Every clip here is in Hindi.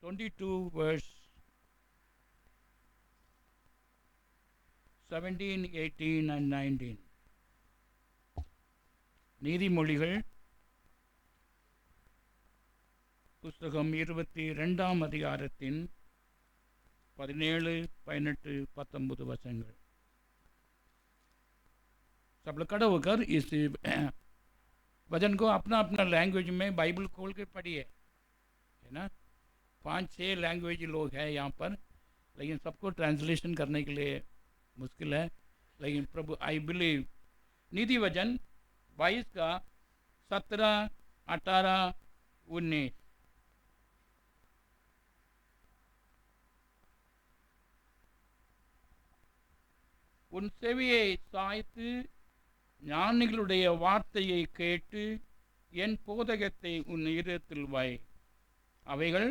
22 verse 17, 18 and 19. நீதிமொழிகள் புஸ்தகம் 22ஆம் அதிகாரத்தின் 17, 18, 19 वचनங்கள். सब लोग खड़े होकर इस वचन को अपना अपना लैंग्वेज में बाइबल खोल के पढ़िए, है ना. 5-6 लैंग्वेज लोग हैं यहाँ पर, लेकिन सबको ट्रांसलेशन करने के लिए मुश्किल है. लेकिन प्रभु आई बिलीव नीति वचन 22 का 17, 18, 19. உன் செவியை சாய்த்து ஞானிகளுடைய வார்த்தையை கேட்டு என் போதகத்தை உன் இதயத்தில் வை. அவைகள்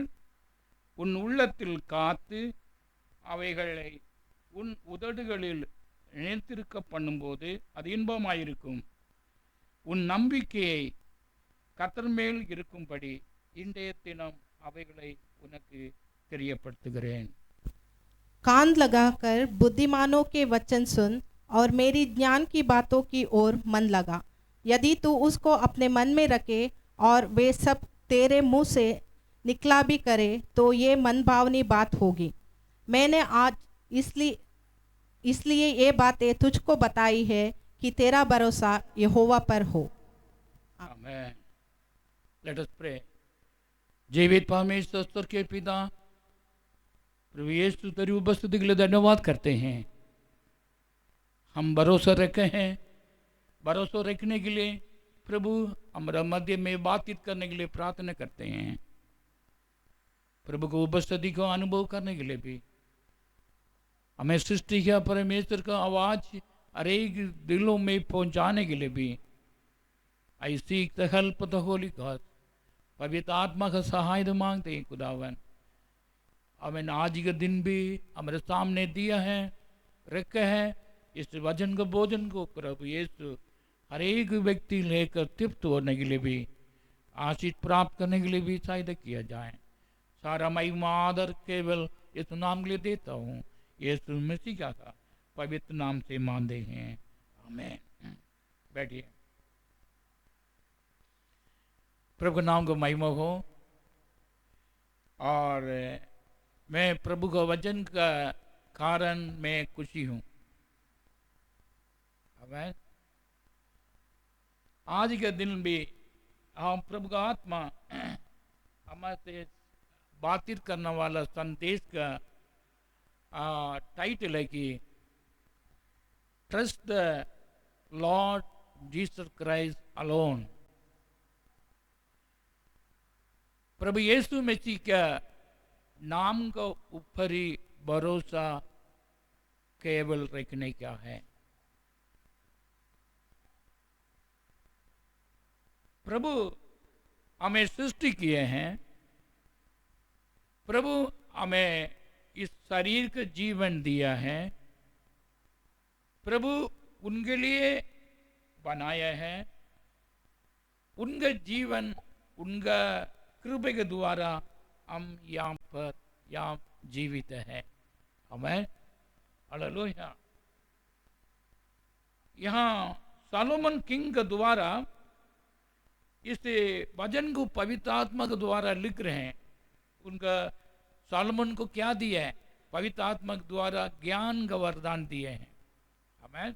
உன் உள்ளத்தில் காத்து அவைகளை உன் உதடுகளில் நினைத்திருக்க பண்ணும்போது அது இன்பமாயிருக்கும். உன் நம்பிக்கையை கர்த்தர் மேல் இருக்கும்படி இன்றைய தினம் அவைகளை உனக்கு தெரியப்படுத்துகிறேன். कान लगाकर बुद्धिमानों के वचन सुन और मेरी ज्ञान की बातों की ओर मन लगा. यदि तू उसको अपने मन में रखे और वे सब तेरे मुंह से निकला भी करे तो ये मनभावनी बात होगी. मैंने आज इसलिए ये बातें तुझको बताई है कि तेरा भरोसा यहोवा पर हो. आमीन. Let us pray. जीवित परमेश्वर स्तर के पिता, प्रभु यीशु तेरी उपस्थिति के लिए धन्यवाद करते हैं. हम भरोसा रखे हैं. भरोसा रखने के लिए प्रभु हमारा मध्य में बातचीत करने के लिए प्रार्थना करते हैं. प्रभु को उपस्थिति को अनुभव करने के लिए भी हमें सृष्टि किया परमेश्वर का आवाज हर एक दिलों में पहुंचाने के लिए भी आई seek the help of the Holi God. पवित्र आत्मा का सहायता मांगते हैं खुदावन. हमें आज का दिन भी हमारे सामने दिया है, रखा है. इस वचन को भोजन को प्रभु यीशु हर एक व्यक्ति लेकर तृप्त होने के लिए भी, आशीष प्राप्त करने के लिए भी सहायता किया जाए. सारा महिमा आदर केवल इस नाम के लिए देता हूँ, यीशु मसीह का पवित्र नाम से मानते हैं. आमीन. बैठिए. प्रभु के नाम को महिमा हो. और मैं प्रभु का वचन का कारण मैं खुशी हूँ. आमीन. आज के दिन भी हम प्रभु का आत्मा हमारे से बातचीत करने वाला संदेश का टाइटल है कि trust the Lord Jesus Christ alone. प्रभु यीशु मसीह का नाम का ऊपर ही भरोसा केवल रखने का है. प्रभु हमें सृष्टि किए हैं. प्रभु हमें इस शरीर का जीवन दिया है. प्रभु उनके लिए बनाया है. उनका जीवन उनका कृपा के द्वारा हम यहाँ जीवित है. हमें हालेलुया. यहाँ सोलोमन किंग के द्वारा इस वचन को पवित्र आत्मा के द्वारा लिख रहे हैं. उनका सोलोमन को क्या दिया है? पवित्र आत्मा के द्वारा ज्ञान का वरदान दिए हैं. हमें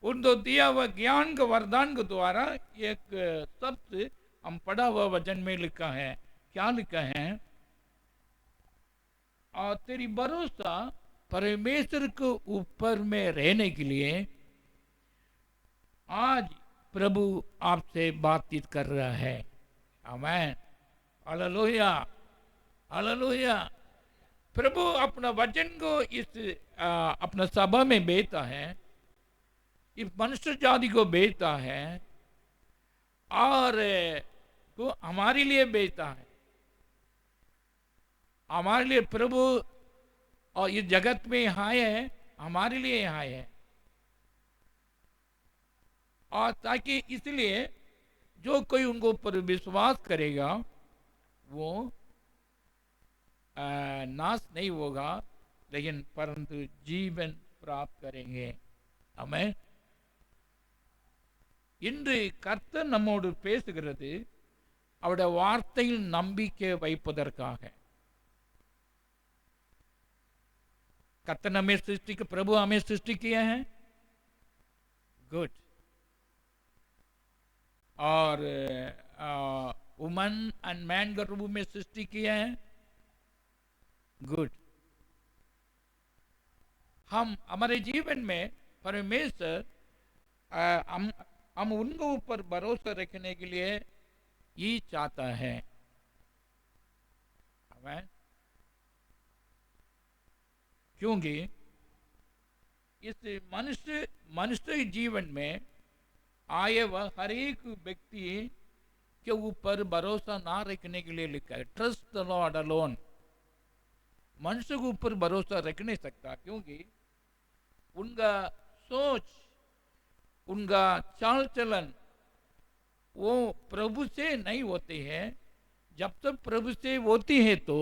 उनको दिया हुआ ज्ञान के वरदान के द्वारा एक शब्द हम पढ़ा हुआ वचन में लिखा है. क्या लिखा है? और तेरी भरोसा परमेश्वर के ऊपर में रहने के लिए आज प्रभु आपसे बातचीत कर रहा है. आमीन. हालेलुया. हालेलुया. प्रभु अपना वचन को इस अपना सभा में भेजता है, इस मनुष्य जाति को भेजता है और वो हमारे लिए भेजता है. हमारे लिए प्रभु और इस जगत में यहाँ है, हमारे लिए यहाँ है. और ताकि इसलिए जो कोई उनको पर विश्वास करेगा वो नाश नहीं होगा, लेकिन परंतु जीवन प्राप्त करेंगे. ஆமென். இன்று கர்த்தர் நம்மோடு பேசுகிறது அவருடைய வார்த்தையில் நம்பிக்கை வைப்பதற்காக. कर्ता ने हमें सृष्टि के, प्रभु हमें सृष्टि किया है, गुड. और वुमन एंड मैन का प्रभु में सृष्टि किया है, गुड. हम हमारे जीवन में परमेश्वर हम उनके ऊपर भरोसा रखने के लिए ही चाहता है. आमेन. क्योंकि इस मनुष्य जीवन में आए वह हर एक व्यक्ति के ऊपर भरोसा ना रखने के लिए लिखा है. Trust the Lord alone. मनुष्य के ऊपर भरोसा रख नहीं सकता, क्योंकि उनका सोच, उनका चाल चलन वो प्रभु से नहीं होते हैं. जब तक प्रभु से होती है तो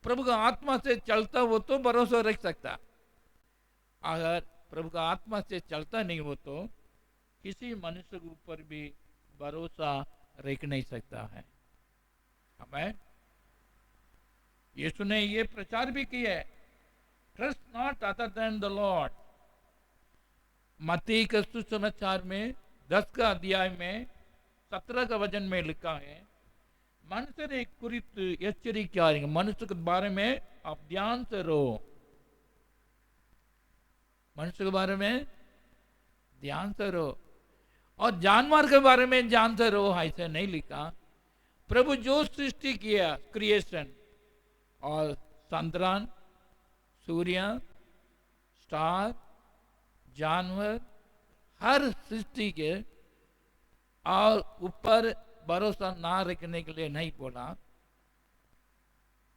प्रभु का आत्मा से चलता हो तो भरोसा रख सकता. अगर प्रभु का आत्मा से चलता नहीं हो तो किसी मनुष्य के ऊपर भी भरोसा रख नहीं सकता है. हमें यीशु ने ये प्रचार भी किया है, trust not other than the Lord. मत्ती के सुसमाचार में 10 का अध्याय में 17 का वचन में लिखा है, मनुष्य कुरित एचरिका, मनुष्य के बारे में आप ध्यान से रहो. मनुष्य के बारे में ध्यान से रहो और जानवर के बारे में ध्यान से रहो, ऐसे नहीं लिखा. प्रभु जो सृष्टि किया, क्रिएशन और चंद्रन, सूर्य, स्टार, जानवर, हर सृष्टि के और ऊपर भरोसा ना रखने के लिए नहीं बोला,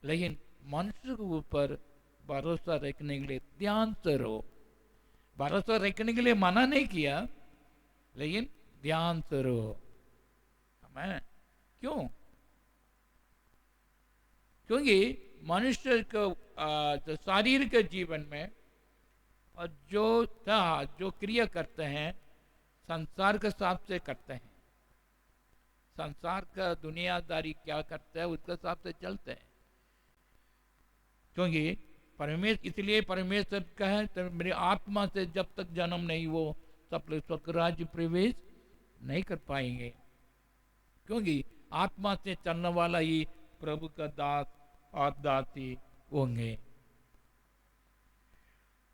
लेकिन मनुष्य के ऊपर भरोसा रखने के लिए ध्यान से रहो. भरोसा रखने के लिए मना नहीं किया, लेकिन ध्यान से रहो. हमें क्यों? क्योंकि मनुष्य को शरीर के जीवन में और जो क्रिया करते हैं संसार के हिसाब से करते हैं. संसार का दुनियादारी क्या करता है उसके हिसाब से चलते हैं. क्योंकि इसलिए परमेश्वर का है, तो मेरी आत्मा से जब तक जन्म नहीं हो सब लोग स्वर्ग राज्य प्रवेश नहीं कर पाएंगे. क्योंकि आत्मा से चलने वाला ही प्रभु का दास और दासी होंगे.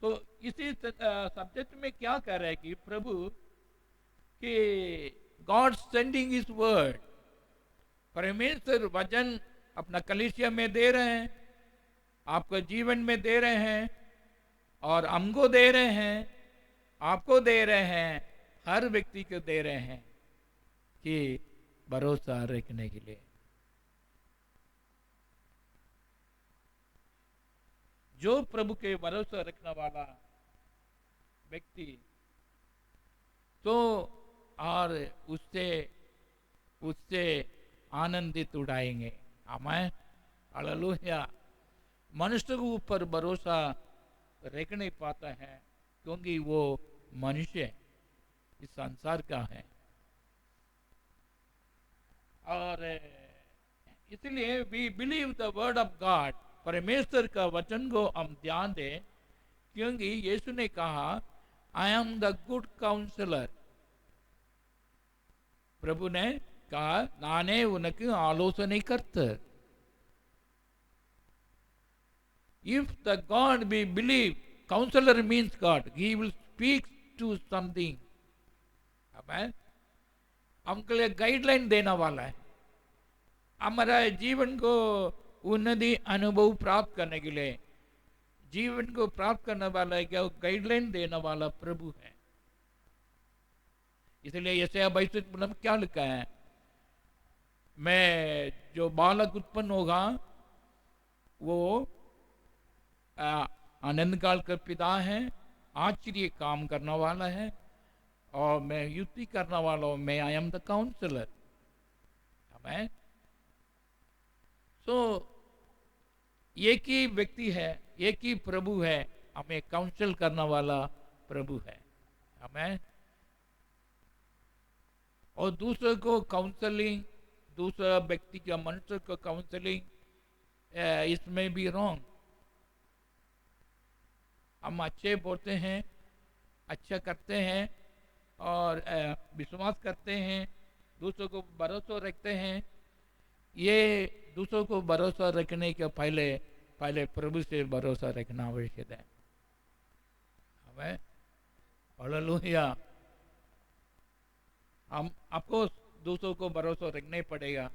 तो इसी सब्जेक्ट में क्या कह रहे हैं कि प्रभु कि गॉड सेंडिंग हिज वर्ड, परमेश्वर वचन अपना कलीसिया में दे रहे हैं, आपको जीवन में दे रहे हैं और हमको दे रहे हैं, आपको दे रहे हैं, हर व्यक्ति को दे रहे हैं कि भरोसा रखने के लिए. जो प्रभु के भरोसा रखने वाला व्यक्ति तो और उससे आनंदित उड़ाएंगे. आमेन. हालेलुया. मनुष्य के ऊपर भरोसा रख नहीं पाता है क्योंकि वो मनुष्य इस संसार का है. और इसलिए we believe the word of God, परमेश्वर का वचन को हम ध्यान दें, क्योंकि यीशु ने कहा I am the good counsellor. प्रभु ने कहा नाने उनकी आलोचना करता. If the God we believe, counselor means God, he will speak to something. हमें हमके लिए गाइडलाइन देना वाला है. हमारा जीवन को उन्नति अनुभव प्राप्त करने के लिए, जीवन को प्राप्त करने वाला है क्या, गाइडलाइन देने वाला प्रभु है. इसलिए यशायाह 22 में क्या लिखा है, मैं जो बालक उत्पन्न होगा वो आनंद काल का पिता है, आश्चर्य काम करने वाला है और मैं युक्ति करने वाला हूं. मैं आई एम द काउंसलर. हमें सो एक ही व्यक्ति है, एक ही प्रभु है, हमें काउंसिल करने वाला प्रभु है। हमें और दूसरे को काउंसलिंग, दूसरा व्यक्ति का मनुष्य को काउंसलिंग, इसमें भी रॉन्ग। हम अच्छे बोलते हैं, अच्छा करते हैं और विश्वास करते हैं, दूसरों को भरोसा रखते हैं। ये दूसरों को भरोसा रखने के पहले प्रभु से भरोसा रखना आवश्यक है। हमें हालेलुया। हम आपको दूसरों को भरोसा रखना ही पड़ेगा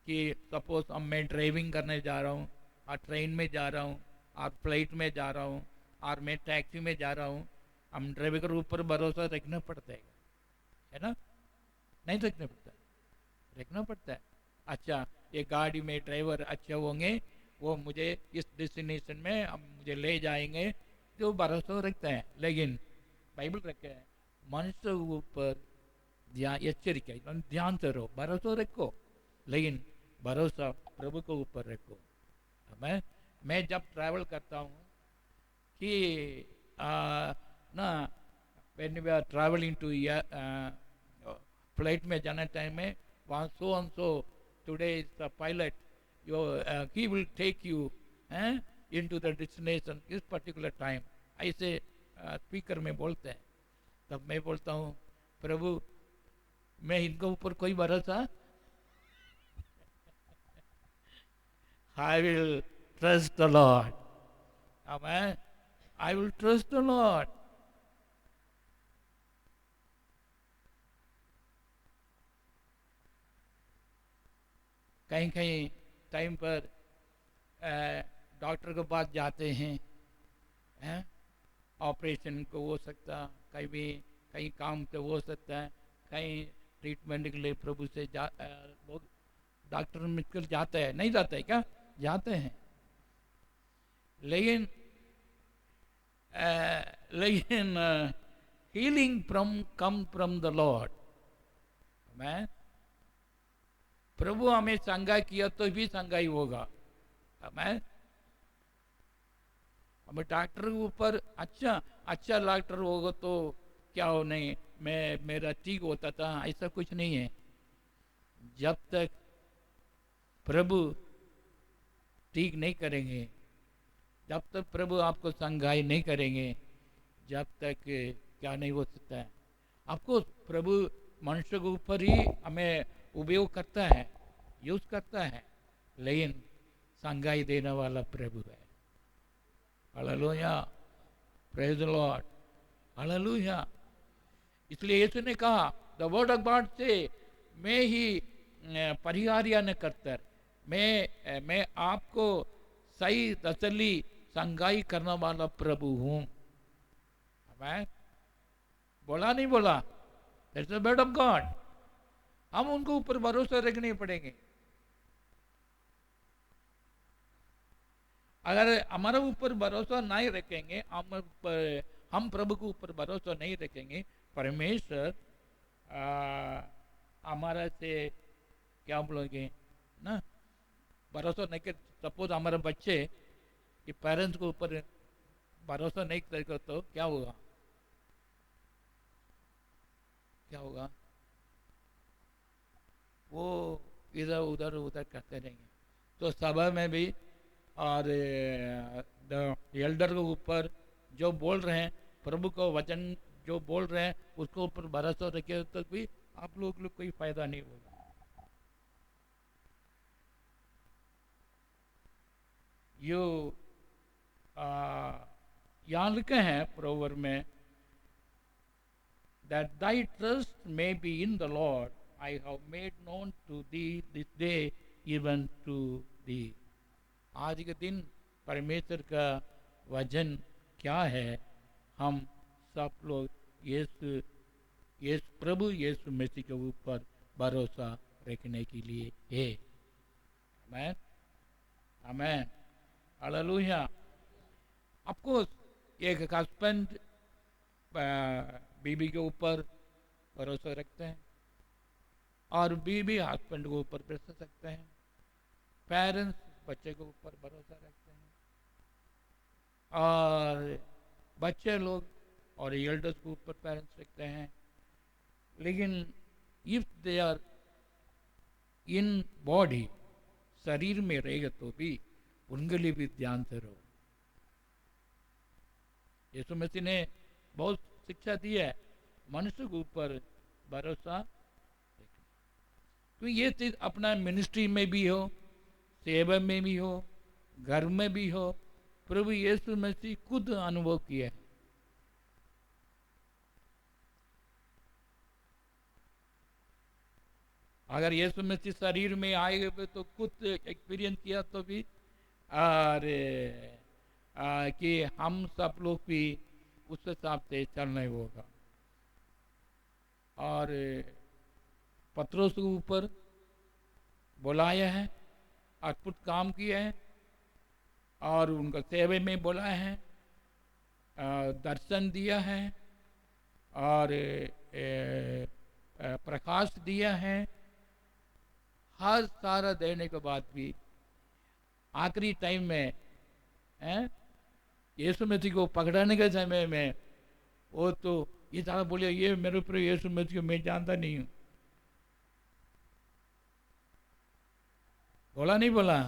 कि सपोज हम मैं ड्राइविंग करने जा रहा हूँ और ट्रेन में जा रहा हूँ और फ्लाइट में जा रहा हूँ और मैं टैक्सी में जा रहा हूँ, हम ड्राइवर के ऊपर भरोसा रखना पड़ता है ना? नहीं रखना पड़ता, रखना पड़ता है। अच्छा, ये गाड़ी में ड्राइवर अच्छे होंगे, वो मुझे इस डेस्टिनेशन में हम मुझे ले जाएंगे, तो भरोसा रखता है। लेकिन बाइबल रखे है मनुष्य के ऊपर एचरिका, ध्यान से रहो, भरोसा रखो, लेकिन भरोसा प्रभु के ऊपर रखो। मैं जब ट्रैवल करता हूँ कि ना when we are traveling to flight में जाने टाइम में वहाँ so and so today is the pilot, he will take you into the destination इस पर्टिकुलर टाइम, ऐसे स्पीकर में बोलते हैं। तब मैं बोलता हूँ प्रभु, मैं इनके ऊपर कोई भरोसा I will trust the Lord. Amen. I will trust the Lord. कहीं कहीं टाइम पर डॉक्टर के पास जाते हैं, ऑपरेशन को हो सकता, कहीं काम तो हो सकता है, कहीं ट्रीटमेंट के लिए प्रभु से लोग डॉक्टर मिलकर जाते हैं, नहीं जाते है क्या? जाते हैं। लेकिन healing come from the Lord. मैं प्रभु हमें संगाई किया तो भी संगाई होगा। मैं हमें डॉक्टर के ऊपर अच्छा डॉक्टर होगा तो क्या हो, नहीं मेरा ठीक होता था, ऐसा कुछ नहीं है। जब तक प्रभु ठीक नहीं करेंगे, जब तक प्रभु आपको संगाई नहीं करेंगे, जब तक क्या नहीं हो सकता है। आपको प्रभु मनुष्य के ऊपर ही हमें उपयोग करता है, यूज करता है, लेकिन संगाई देने वाला प्रभु है। Hallelujah, praise the Lord, hallelujah. इसलिए यीशु ने कहा, द वर्ड ऑफ गॉड से मैं ही परिहार्य न करतर, मैं आपको सही तसल्ली संगाई करने वाला प्रभु हूं। मैं बोला नहीं बोला, that's the word of God. हम उनको ऊपर भरोसा रखने पड़ेंगे। अगर हमारे ऊपर भरोसा नहीं रखेंगे, हम प्रभु के ऊपर भरोसा नहीं रखेंगे, परमेश्वर हमारा से क्या बोलोगे ना, भरोसा नहीं कर। सपोज हमारे बच्चे कि पेरेंट्स के ऊपर भरोसा नहीं करेगा तो क्या होगा? क्या होगा? वो इधर उधर करते रहेंगे। तो सभा में भी और एल्डर के ऊपर जो बोल रहे हैं, प्रभु को वचन जो बोल रहे हैं, उसको ऊपर भरोसा रखे तो भी आप लोग कोई फायदा नहीं होगा। यो यहाँ लिखे हैं प्रोवर्ब में, that thy trust may be in the Lord, I have made known to thee this day even to thee. आज के दिन परमेश्वर का वचन क्या है? हम सब लोग प्रभु यीशु मसीह के ऊपर भरोसा रखने के लिए है। आमेन, आमेन, हालेलुया। आपको एक हस्बैंड बीबी के ऊपर भरोसा रखते हैं और बीबी हस्बैंड के ऊपर भरोसा रखते हैं, पेरेंट्स बच्चे के ऊपर भरोसा रखते हैं, और बच्चे लोग और एल्डर्स के ऊपर पेरेंट्स रखते हैं। लेकिन if they are in body, शरीर में रहेगा तो भी उनके लिए भी ध्यान से रहो। यीशु मसीह ने बहुत शिक्षा दी है मनुष्य के ऊपर भरोसा रखना। तो ये चीज अपना मिनिस्ट्री में भी हो, सेवा में भी हो, घर में भी हो, प्रभु यीशु मसीह खुद अनुभव किया है। अगर यीशु मसीह शरीर में आए हुए तो खुद एक्सपीरियंस किया तो भी कि हम सब लोग भी उस हिसाब से चलना होगा। और पत्रोस के ऊपर बुलाया है, अद्भुत काम किया है, और उनका सेवे में बुलाया है, दर्शन दिया है, और प्रकाश दिया है। हर सारा देने के बाद भी आखिरी टाइम में यीशु मसीह को पकड़ाने के समय में वो तो ये सारा बोले, ये मेरे ऊपर यीशु मसीह को मैं जानता नहीं हूँ। बोला नहीं बोला?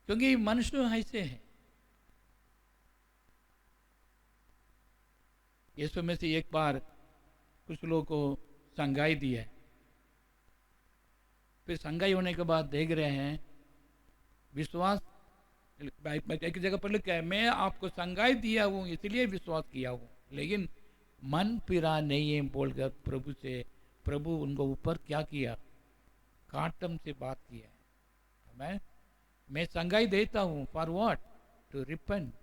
क्योंकि मनुष्य ऐसे हैं। यीशु मसीह एक बार कुछ लोगों को संगाई दी है, फिर संगाई होने के बाद देख रहे हैं विश्वास, एक जगह पर लिखा है, मैं आपको संगाई दिया हूँ इसलिए विश्वास किया हूँ, लेकिन मन फिरा नहीं है बोलकर प्रभु से, प्रभु उनको ऊपर क्या किया, काटम से बात किया है। मैं संगाई देता हूँ फॉर व्हाट, टू रिपेंट।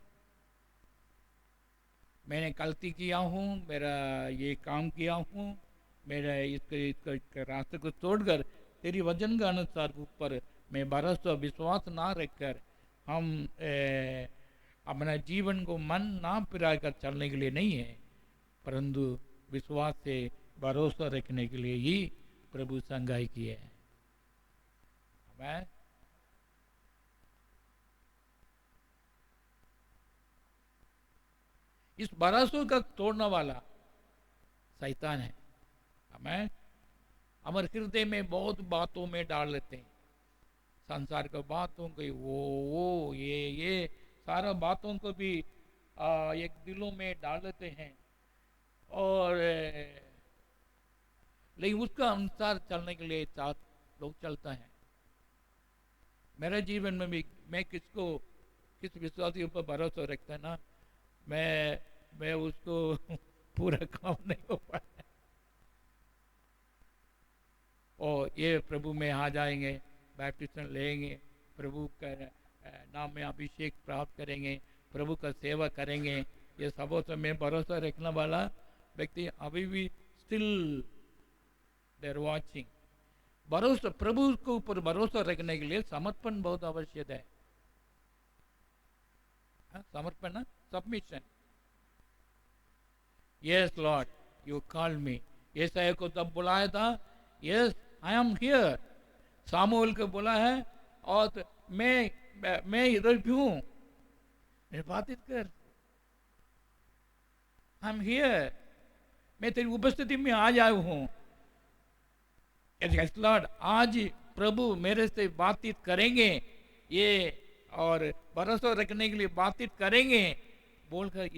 मैंने गलती किया हूँ, मेरा ये काम किया हूँ, मेरा इसके रास्ते को तोड़कर तेरी वचन के अनुसार ऊपर मैं भरोसा विश्वास ना रखकर हम अपना जीवन को मन ना फिरा कर चलने के लिए नहीं है, परंतु विश्वास से भरोसा रखने के लिए ही प्रभु संगाई की है। इस भरोसे का तोड़ने वाला शैतान है। हमें हमारे हृदय में बहुत बातों में डाल लेते हैं, संसार के बातों को, वो ये सारा बातों को भी एक दिलों में डाल लेते हैं, और लेकिन उसका अनुसार चलने के लिए साथ लोग चलता है। मेरे जीवन में भी मैं किस विश्वासी पर भरोसा रखता है ना, मैं उसको पूरा काम नहीं हो पाया, और ये प्रभु में आ जाएंगे, बैप्टिज्म लेंगे, प्रभु का नाम में अभिषेक प्राप्त करेंगे, प्रभु का सेवा करेंगे, ये सबों से में भरोसा रखने वाला व्यक्ति अभी भी स्टिल देयर वाचिंग। भरोसा, प्रभु के ऊपर भरोसा रखने के लिए समर्पण बहुत आवश्यक है। समर्पण ना, submission. Yes Lord, you call मी। यशायाह को तब बुलाया था, yes I am here. Samuel को बोला है, और तो मैं इधर भी हूं, बातचीत कर, आई एम हियर, मैं तेरी उपस्थिति में आ जाया हूं। यस लॉर्ड, आज प्रभु मेरे से बातचीत करेंगे, ये और भरोसा रखने के लिए बातचीत करेंगे बोलकर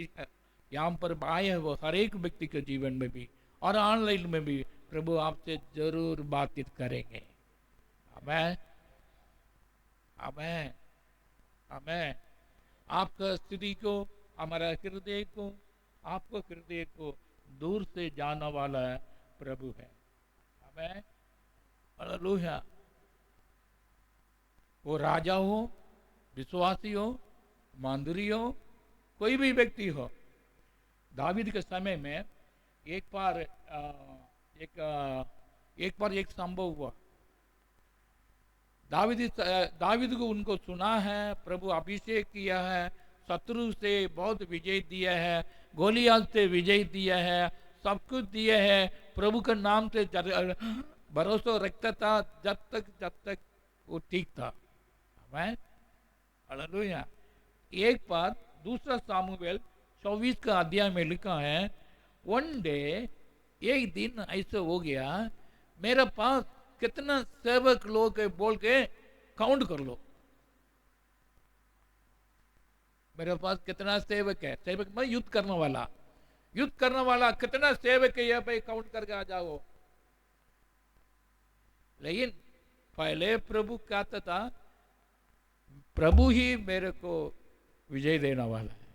यहाँ पर आए हैं वो हर एक व्यक्ति के जीवन में भी और ऑनलाइन में भी प्रभु आपसे जरूर बातचीत करेंगे। आमेन, आमेन, आमेन। आपका स्थिति को, हमारा हृदय को, आपको हृदय को दूर से जाना वाला प्रभु है। आमेन, हालेलुया। वो राजा हो, विश्वासी हो, मांदुरी हो, कोई भी व्यक्ति हो। दावीद के समय में एक बार एक संभव हुआ। दावीद को उनको सुना है, प्रभु अभिषेक किया है, शत्रु से बहुत विजय दिया है, गोलियात से विजय दिया है, सब कुछ दिया है, प्रभु के नाम से भरोसा रखता था जब तक वो ठीक था। मैं हालेलुया। एक बार दूसरा सामुएल 24 का अध्याय में लिखा है, वन डे, एक दिन ऐसा हो गया, मेरे पास कितना सेवक लोग है बोल के काउंट कर लो। मेरे पास कितना सेवक है, सेवक में युद्ध करने वाला कितना सेवक है, ये भाई काउंट करके आ जाओ। लेकिन पहले प्रभु कहता था, प्रभु ही मेरे को विजय देने वाला है।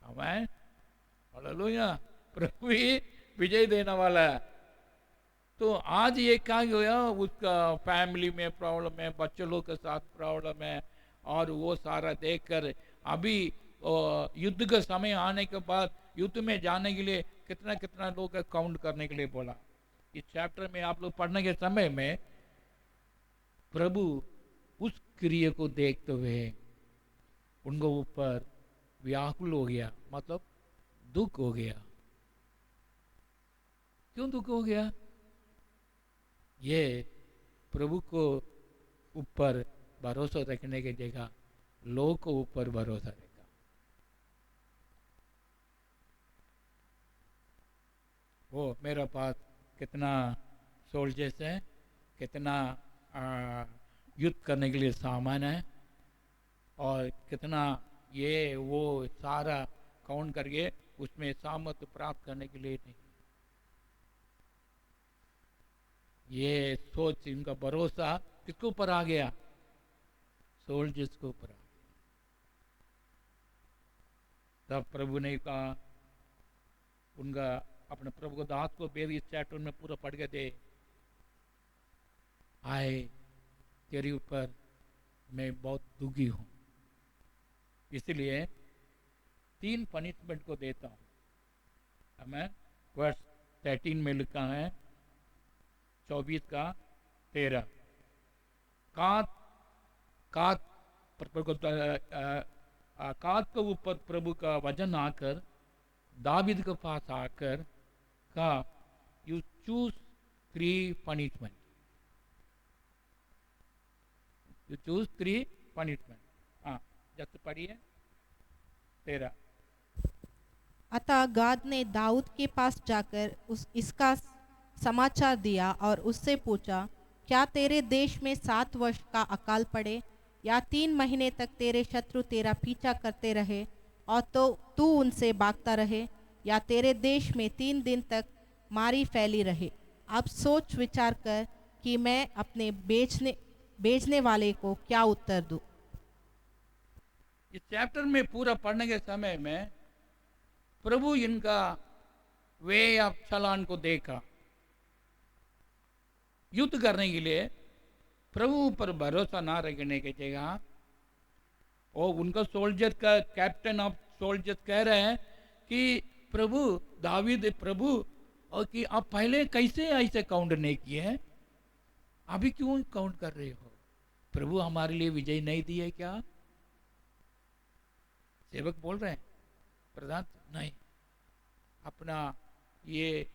हमें हालेलुया, प्रभु ही विजय देने वाला है। तो आज ये क्या हुआ, उसका फैमिली में प्रॉब्लम है, बच्चों लोग के साथ प्रॉब्लम है, और वो सारा देखकर अभी युद्ध का समय आने के बाद युद्ध में जाने के लिए कितना कितना लोग काउंट करने के लिए बोला। इस चैप्टर में आप लोग पढ़ने के समय में प्रभु उस क्रिया को देखते हुए उनको ऊपर व्याकुल हो गया, मतलब दुख हो गया। क्यों दुख हो गया? ये प्रभु को ऊपर भरोसा रखने की जगह लोग को ऊपर भरोसा रखा। वो मेरे पास कितना सोल्जर्स है, कितना युद्ध करने के लिए सामान है, और कितना ये वो सारा काउंट करके उसमें सामर्थ्य प्राप्त करने के लिए नहीं। ये सोच, इनका भरोसा किसके ऊपर आ गया? सोल्जर्स के ऊपर आ गया। तब प्रभु ने कहा, उनका अपने प्रभु को दास को बेर इस चैप्टर में पूरा पढ़ के दे, आए तेरे ऊपर मैं बहुत दुखी हूं, इसलिए 3 पनिशमेंट को देता हूं। हमें वर्ष 13 में लिखा है, 24 का 13, कात के ऊपर प्रभु का वजन आकर दाविद के पास आकर कहा, you choose 3 punishment, you choose 3 punishment. हाँ, जब पढ़िए 13। अतः गाद ने दाऊद के पास जाकर इसका समाचार दिया और उससे पूछा, क्या तेरे देश में 7 वर्ष का अकाल पड़े, या 3 महीने तक तेरे शत्रु तेरा पीछा करते रहे और तो तू उनसे भागता रहे, या तेरे देश में 3 दिन तक मारी फैली रहे? अब सोच विचार कर कि मैं अपने बेचने वाले को क्या उत्तर दूं। इस चैप्टर में पूरा पढ़ने के समय में प्रभु इनका वे ऑफ चलान को देखा। युद्ध करने के लिए प्रभु पर भरोसा ना रखने की जगह, और उनका सोल्जर का कैप्टन ऑफ सोल्जर कह रहे हैं कि प्रभु दावीद प्रभु, और कि आप पहले कैसे ऐसे काउंट नहीं किए हैं, अभी क्यों काउंट कर रहे हो? प्रभु हमारे लिए विजय नहीं दी है क्या? सेवक बोल रहे हैं, प्रधान नहीं, अपना ये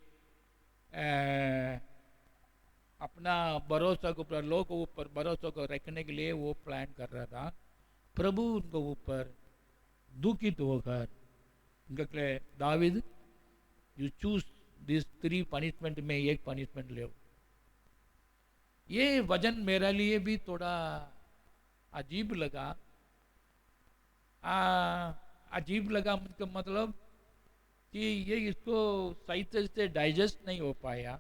अपना भरोसा को लोग को ऊपर भरोसा को रखने के लिए वो प्लान कर रहा था। प्रभु उनको ऊपर दुखित होकर उनके David, you choose this 3 punishment में एक पनिशमेंट ले। ये वजन मेरे लिए भी थोड़ा अजीब लगा। अजीब लगा मतलब कि ये इसको सही तरह से डाइजेस्ट नहीं हो पाया।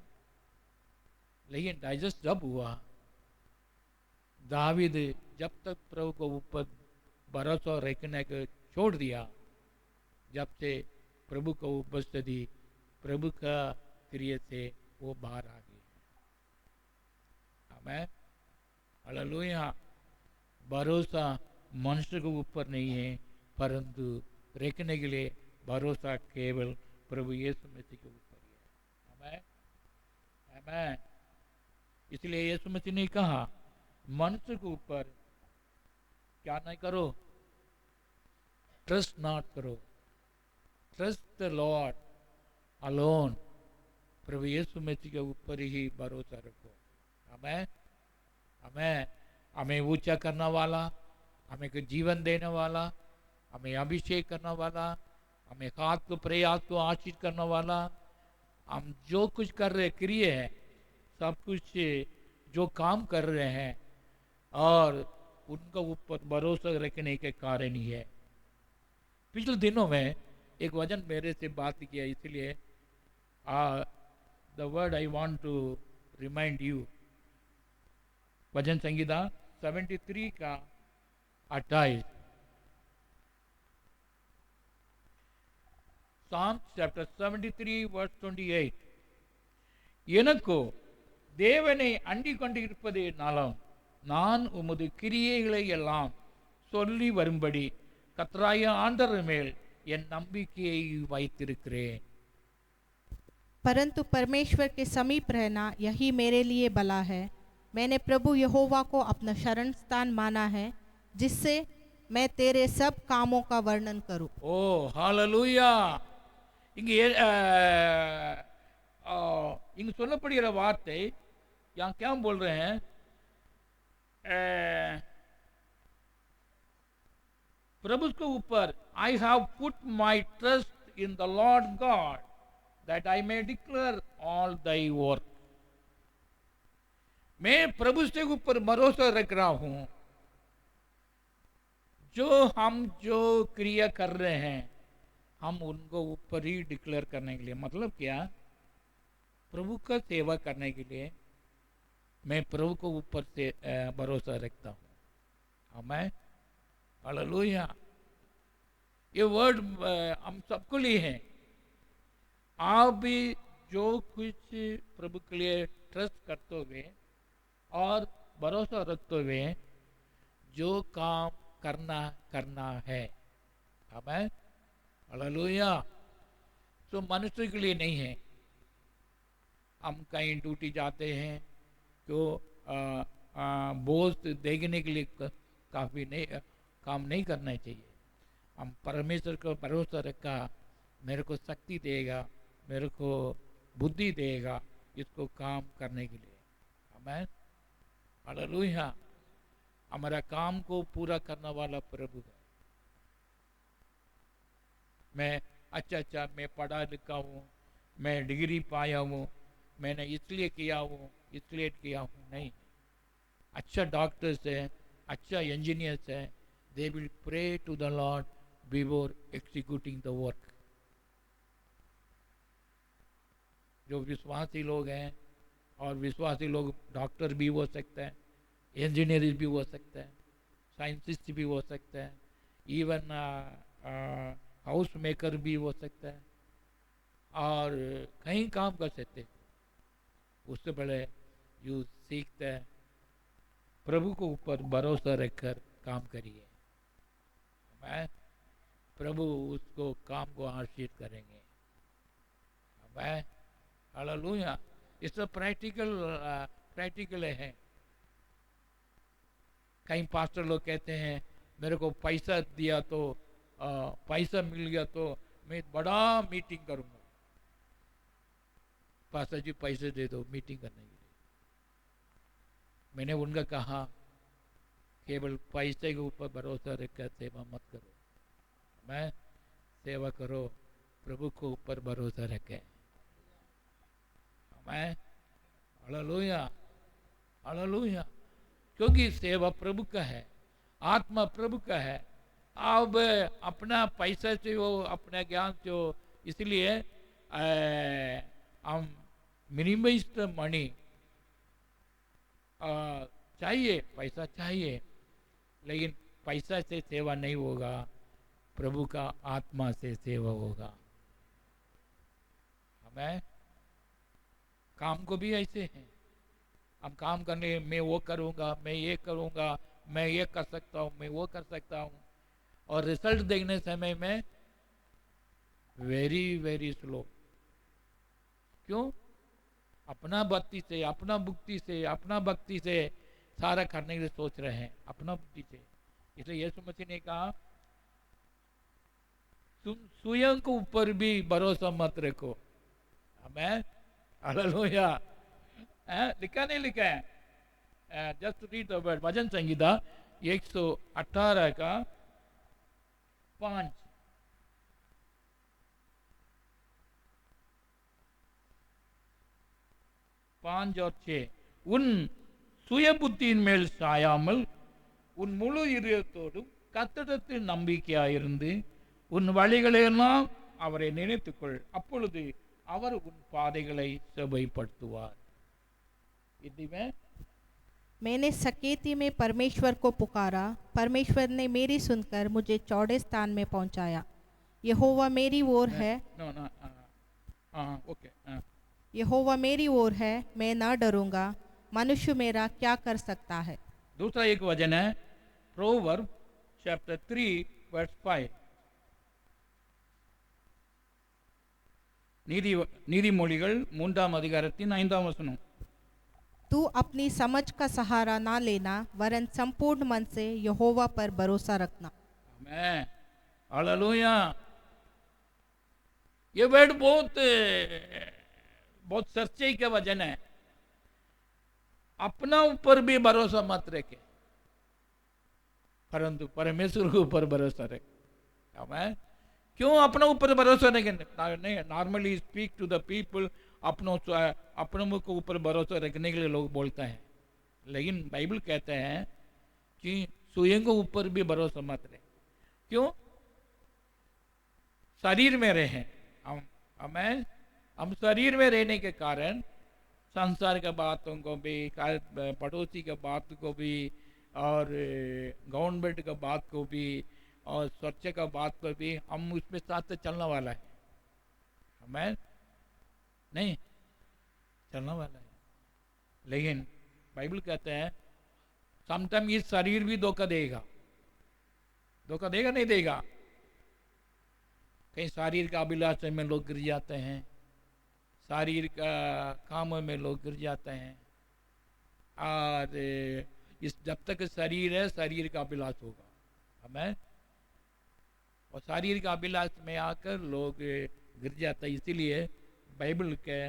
लेकिन डाइजेस्ट जब हुआ, दावीद जब तक प्रभु को ऊपर भरोसा रखने को छोड़ दिया, जब से प्रभु को उपस्थिति प्रभु का क्रिया से वो बाहर आ गई। हमें हालेलुया। भरोसा मनुष्य के ऊपर नहीं है, परंतु रखने के लिए भरोसा केवल प्रभु यीशु मसीह के ऊपर ही है। हमें हमें इसलिए यीशु मसीह ने कहा, मनुष्य के ऊपर क्या नहीं करो, ट्रस्ट नॉट करो, ट्रस्ट द लॉर्ड अलोन। प्रभु यीशु मसीह के ऊपर ही भरोसा रखो। हमें हमें हमें ऊंचा करने वाला, हमें को जीवन देने वाला, हमें अभिषेक करने वाला, हमें हाथ को प्रयास को आशीष करने वाला, हम जो कुछ कर रहे क्रिय है, सब कुछ जो काम कर रहे हैं और उनका ऊपर भरोसा रखने के कारण ही है। पिछले दिनों में एक वचन मेरे से बात किया, इसलिए the word I want to remind you. Bhajan Sangeeta 73 का 28, Psalm chapter 73 verse 28, எனக்கோ தேவனை அண்டிக் கொண்டிருப்பதே நலம், நான் உமது கிரியைகளை எல்லாம் சொல்லி வரும்படி கர்த்தராகிய ஆண்டவர் மேல் என் நம்பிக்கையை வைத்திருக்கிறேன்। परंतु परमेश्वर के समीप रहना यही मेरे लिए भला है। मैंने प्रभु यहोवा को अपना शरण स्थान माना है, जिससे मैं तेरे सब कामों का वर्णन करूं। ஓ ஹalleluya। இங்கே இங்க சொல்லப்படுகிற வார்த்தை यहाँ क्या बोल रहे हैं, प्रभु के ऊपर I have put my trust in the Lord God that I may declare all thy work. मैं प्रभु से ऊपर भरोसा रख रहा हूं, जो क्रिया कर रहे हैं हम उनको ऊपर ही डिक्लेयर करने के लिए, मतलब क्या, प्रभु का सेवा करने के लिए मैं प्रभु को ऊपर से भरोसा रखता हूँ। मैं हालेलुया। ये वर्ड हम सबको लिए हैं। आप भी जो कुछ प्रभु के लिए ट्रस्ट करते हुए और भरोसा रखते हुए जो काम करना है, हमें हालेलुया। तो मनुष्य के लिए नहीं है। हम कहीं ड्यूटी जाते हैं तो बोझ देखने के लिए काफ़ी नहीं काम नहीं करना चाहिए। हम परमेश्वर को भरोसा रखा, मेरे को शक्ति देगा, मेरे को बुद्धि देगा इसको काम करने के लिए। हमें हालेलुया। हमारा काम को पूरा करने वाला प्रभु है। मैं अच्छा मैं पढ़ा लिखा हूँ, मैं डिग्री पाया हूँ, मैंने इसलिए किया हूँ नहीं। अच्छा डॉक्टर्स है, अच्छा इंजीनियर्स है, they will pray to the Lord before executing the work. जो विश्वासी लोग हैं, और विश्वासी लोग डॉक्टर भी हो सकते हैं, इंजीनियर भी हो सकते हैं, साइंटिस्ट भी हो सकते हैं, इवन हाउस मेकर भी हो सकता है, और कहीं काम कर सकते हैं। उससे पहले यू सीखते हैं प्रभु को ऊपर भरोसा रखकर काम करिए। मैं प्रभु उसको काम को आशीष करेंगे। मैं हालेलुया। इससे प्रैक्टिकल है। कई पास्टर लोग कहते हैं मेरे को पैसा दिया तो पैसा मिल गया तो मैं बड़ा मीटिंग करूंगा। पास्टर जी पैसे दे दो मीटिंग करने के लिए। मैंने उनका कहा केवल पैसे के ऊपर भरोसा रखकर सेवा मत करो। मैं सेवा करो, प्रभु को ऊपर भरोसा रखे। मैं हालेलुया हालेलुया। क्योंकि सेवा प्रभु का है, आत्मा प्रभु का है। अब अपना पैसा से हो, अपना ज्ञान से हो, इसलिए हम मिनिमाइज मनी चाहिए, पैसा चाहिए, लेकिन पैसा से सेवा नहीं होगा, प्रभु का आत्मा से सेवा होगा। हमें काम को भी ऐसे हैं। हम काम करने, मैं वो करूँगा, मैं ये करूँगा, मैं ये कर सकता हूँ, मैं वो कर सकता हूँ, और रिजल्ट देखने समय में वेरी स्लो। क्यों? अपना भक्ति से, अपना बुद्धि से, अपना भक्ति से सारा करने के लिए सोच रहे हैं, अपना बुद्धि से। इसलिए यीशु मसीह ने कहा तुम स्वयं के ऊपर भी भरोसा मत रखो। हमें हालेलुया। लिखा नहीं लिखा है, जस्ट रीड द वर्ड। भजन संगीता 118 का 5। 5 और 6। உன் சுய புத்தியின் மேல் சாயாமல் உன் முழு இதயத்தோடும் கர்த்தரிடத்தில் நம்பிக்கையாயிருந்து உன் வழிகளையெல்லாம் அவரை நினைத்துக்கொள், அப்பொழுது அவர் உன் பாதைகளை செவ்வைப்படுத்துவார்। இதுவே मैंने सकेती में परमेश्वर को पुकारा, परमेश्वर ने मेरी सुनकर मुझे चौड़े स्थान में पहुंचाया। यहोवा मेरी ओर है, नो नो ओके। यहोवा मेरी ओर है, मैं न डरूंगा, मनुष्य मेरा क्या कर सकता है। दूसरा एक वचन है प्रोवर्ब चैप्टर 3 वर्स 5। நீதிமொழிகள் 3ஆம் அதிகாரத்தின் 5ஆம் வசனம்। तू अपनी समझ का सहारा ना लेना, वरन संपूर्ण मन से यहोवा पर भरोसा रखना। आमीन, हालेलुया। ये वर्ड बहुत बहुत सच्चाई का वचन है। अपना ऊपर भी भरोसा मत रखे, परंतु परमेश्वर के ऊपर भरोसा रखे। आमीन। क्यों अपने ऊपर भरोसा नहीं? Normally speak to the people, अपनों के ऊपर भरोसा रखने के लिए लोग बोलते हैं, लेकिन बाइबल कहते हैं कि स्वयं के ऊपर भी भरोसा मत रहे। क्यों? शरीर में रहे हम शरीर में रहने के कारण संसार के बातों को भी, पड़ोसी के बात को भी, और गवर्नमेंट का बात को भी, और स्वच्छ का बात पर भी हम उसमें साथ चलने वाला है। हमें नहीं चलने वाला है, लेकिन बाइबल कहते हैं समटाइम ये शरीर भी धोखा देगा। धोखा देगा नहीं देगा? कहीं शरीर का अभिलाषा में लोग गिर जाते हैं, शरीर का कामों में लोग गिर जाते हैं, और इस जब तक शरीर है शरीर का अभिलाष होगा हमें, और शरीर का अभिलाष में आकर लोग गिर जाता है। इसीलिए बाइबल के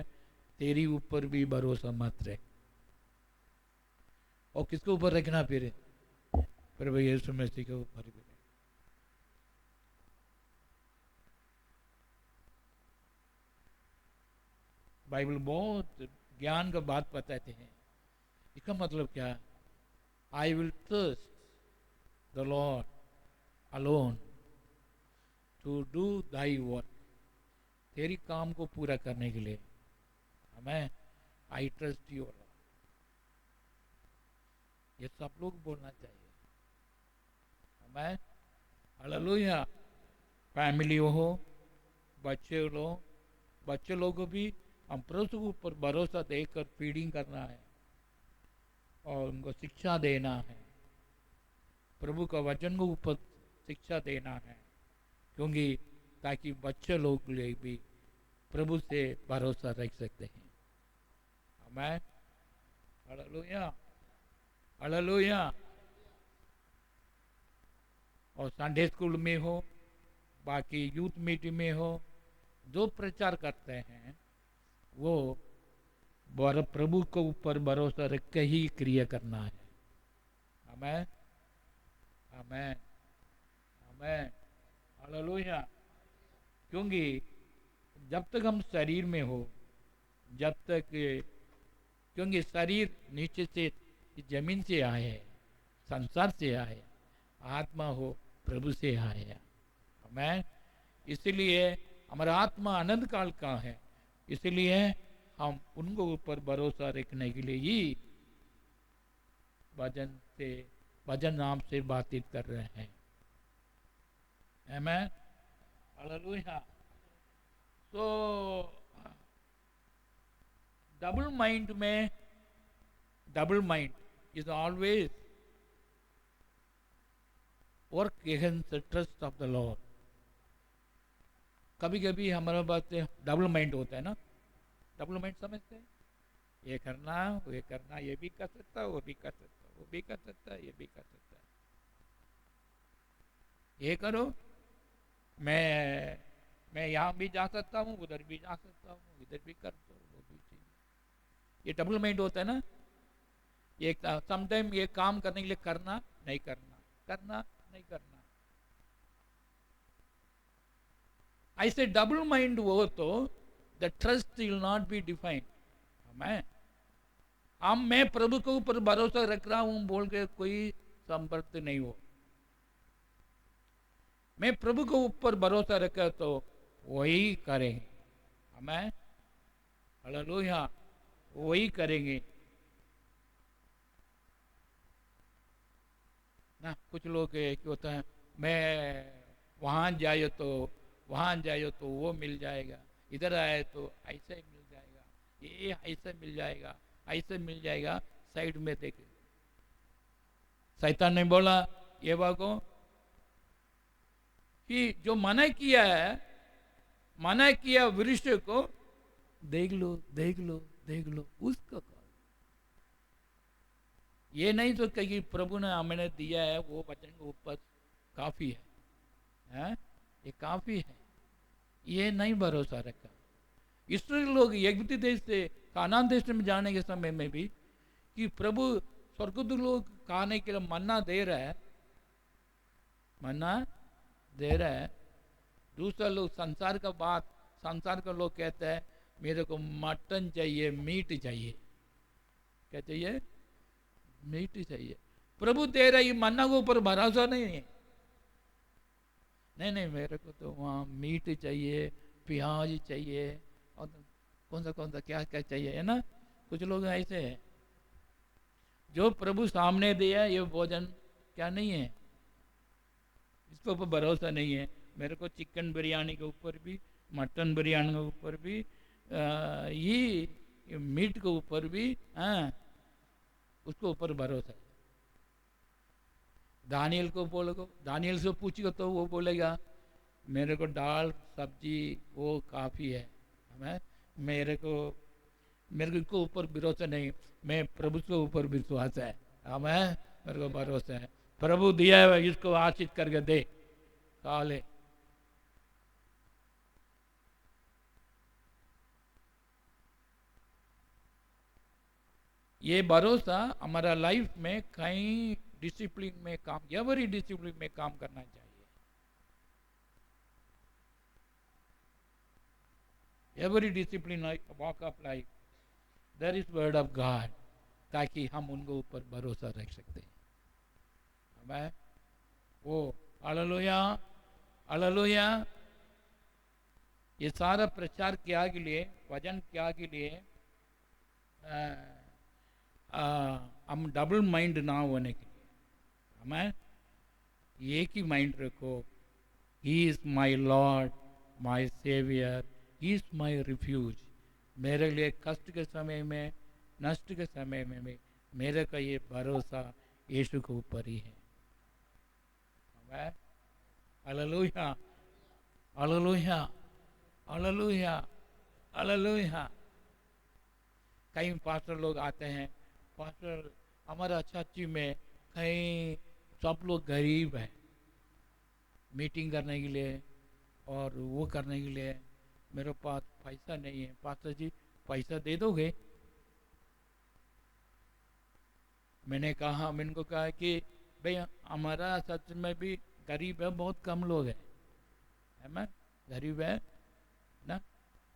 तेरी ऊपर भी भरोसा मत रख। और किसके ऊपर रखना? फिर प्रभु यीशु मसीह के ऊपर भी। बाइबल बहुत ज्ञान का बात बताते हैं। इसका मतलब क्या? I will trust the Lord alone to do thy work. तेरी काम को पूरा करने के लिए हमें आई ट्रस्ट यू लॉर्ड, ये सब लोग बोलना चाहिए हमें। हालेलुया। फैमिली हो, बच्चे लोग को भी हम प्रभु के ऊपर भरोसा देकर फीडिंग करना है और उनको शिक्षा देना है, प्रभु का वचन को ऊपर शिक्षा देना है, क्योंकि ताकि बच्चे लोग भी प्रभु से भरोसा रख सकते हैं। आमीन, हालेलुया, हालेलुया। और संडे स्कूल में हो, बाकी यूथ मीटिंग में हो, जो प्रचार करते हैं वो प्रभु के ऊपर भरोसा रख के ही क्रिया करना है। आमीन, आमीन, आमीन, हालेलुया। क्योंकि जब तक हम शरीर में हो, जब तक, क्योंकि शरीर नीचे से जमीन से आए है, संसार से आए, आत्मा हो प्रभु से आए है। आमीन। इसलिए हमारा आत्मा अनंत काल का है, इसलिए हम उनको ऊपर भरोसा रखने के लिए ही भजन नाम से बातचीत कर रहे हैं। आमीन, हालेलुया। तो double mind is always work against the trust of the Lord. कभी कभी हमारे पास डबल माइंड होता है ना, डबल माइंड समझते हैं, ये करना वो करना, ये भी कर सकता, वो भी कर सकता, वो भी कर सकता, ये भी कर सकता है, ये करो, मैं यहाँ भी जा सकता हूँ, उधर भी जा सकता हूँ, इधर भी कर दो, वो भी चीज। ये डबल माइंड होता है ना, एक समटाइम ये काम करने के लिए करना नहीं करना, करना नहीं करना, ऐसे डबल माइंड हो तो the trust will not be defined. मैं प्रभु के ऊपर भरोसा रख रहा हूं बोल के कोई संपर्क नहीं हो। मैं प्रभु के ऊपर भरोसा रखा तो वही करेंगे, हमें हालेलुया, वही करेंगे ना। कुछ लोग क्या होता है, मैं वहां जाए तो वो मिल जाएगा, इधर आए तो ऐसे मिल जाएगा, ये ऐसे मिल जाएगा, ऐसे मिल जाएगा। साइड में देखे, शैतान ने बोला एवा को कि जो मना किया है, मना किया वृक्ष को देख लो देख लो देख लो, उसका करो। ये नहीं तो कहीं प्रभु ने हमें दिया है वो वचन के ऊपर काफी है, ये काफी है, ये नहीं भरोसा रखा। इसराइल लोग यगिप्त देश से कानान देश में जाने के समय में भी कि प्रभु स्वर्गदूत लोग खाने के लिए मन्ना दे रहा है, मन्ना दे रहा है। दूसरा लोग संसार का बात, संसार का लोग कहते हैं मेरे को मटन चाहिए, मीट चाहिए। क्या चाहिए? मीट चाहिए। प्रभु दे रहा है, मन्ना के ऊपर भरोसा नहीं है। नहीं मेरे को तो वहाँ मीट चाहिए, प्याज चाहिए, और कौन सा क्या क्या चाहिए, है ना। कुछ लोग ऐसे हैं जो प्रभु सामने दिया ये भोजन क्या नहीं है, इसके ऊपर भरोसा नहीं है। मेरे को चिकन बिरयानी के ऊपर भी, मटन बिरयानी के ऊपर भी, ये मीट के ऊपर भी, उसके ऊपर भरोसा है। दानियल को बोलोगे, दानियल से पूछेगा तो वो बोलेगा मेरे को दाल सब्जी वो काफ़ी है, हमें मेरे को इसके ऊपर भरोसा नहीं, मैं प्रभु के ऊपर विश्वास है, हमें मेरे को भरोसा है। प्रभु दिया है इसको आशीष करके दे, खा ले। ये भरोसा हमारा लाइफ में कहीं डिसिप्लिन में काम, एवरी डिसिप्लिन में काम करना चाहिए। Every discipline walk of life there is word of God, ताकि हम उनके ऊपर भरोसा रख सकते हैं। हमें वो हालेलुया हालेलुया। ये सारा प्रचार क्या के लिए, वचन क्या के लिए, हम डबल माइंड ना होने के लिए। हमें एक ही माइंड रखो, he is my Lord my saviour, he is my refuge. मेरे लिए कष्ट के समय में, नष्ट के समय में भी मेरे का ये भरोसा यीशु के ऊपर ही है। Hallelujah hallelujah hallelujah hallelujah. कई पास्टर लोग आते हैं, पास्टर हमारा चर्च में कहीं सब लोग गरीब हैं, मीटिंग करने के लिए और वो करने के लिए मेरे पास पैसा नहीं है। पास्टर जी पैसा दे दोगे? मैंने कहा कि भाई हमारा सच में भी गरीब है, बहुत कम लोग हैं, है मैं गरीब है ना,